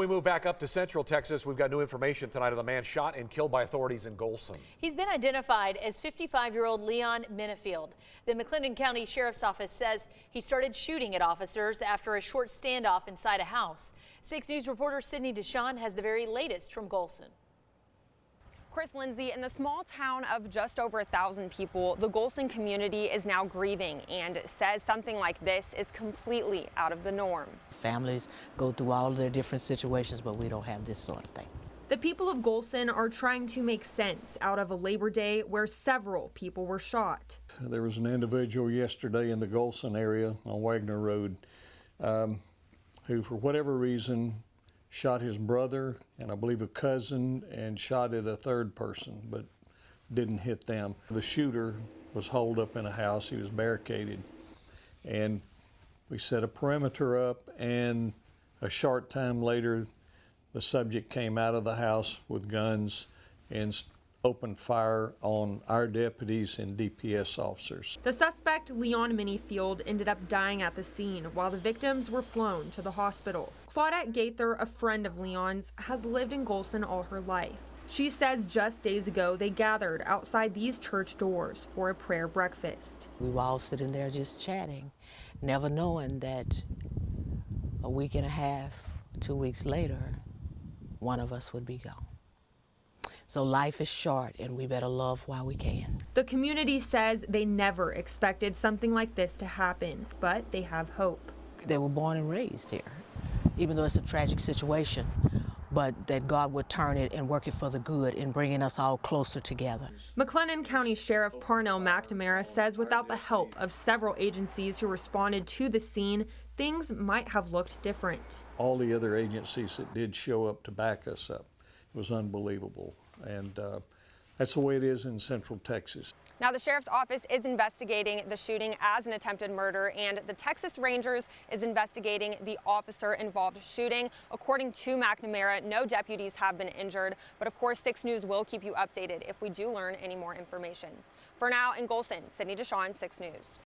We move back up to Central Texas. We've got new information tonight of the man shot and killed by authorities in Gholson. He's been identified as 55-year-old Leon Minifield. The McLennan County Sheriff's Office says he started shooting at officers after a short standoff inside a house. 6 News reporter Sydney Deshawn has the very latest from Gholson. Chris Lindsay, in the small town of just over 1,000 people, the Gholson community is now grieving and says something like this is completely out of the norm. Families go through all of their different situations, but we don't have this sort of thing. The people of Gholson are trying to make sense out of a Labor Day where several people were shot. There was an individual yesterday in the Gholson area on Wagner Road who, for whatever reason, shot his brother and I believe a cousin and shot at a third person, but didn't hit them. The shooter was holed up in a house. He was barricaded. And we set a perimeter up, and a short time later, the subject came out of the house with guns and opened fire on our deputies and DPS officers. The suspect, Leon Minifield, ended up dying at the scene while the victims were flown to the hospital. Claudette Gaither, a friend of Leon's, has lived in Gholson all her life. She says just days ago they gathered outside these church doors for a prayer breakfast. We were all sitting there just chatting, never knowing that a week and a half, 2 weeks later, one of us would be gone. So life is short, and we better love while we can. The community says they never expected something like this to happen, but they have hope. They were born and raised here, even though it's a tragic situation, but that God would turn it and work it for the good in bringing us all closer together. McLennan County Sheriff Parnell McNamara says without the help of several agencies who responded to the scene, things might have looked different. All the other agencies that did show up to back us up, it was unbelievable. And that's the way it is in Central Texas. Now, the sheriff's office is investigating the shooting as an attempted murder, and the Texas Rangers is investigating the officer-involved shooting. According to McNamara, no deputies have been injured, but of course 6 News will keep you updated if we do learn any more information. For now, in Gholson, Sydney Deshawn, 6 News.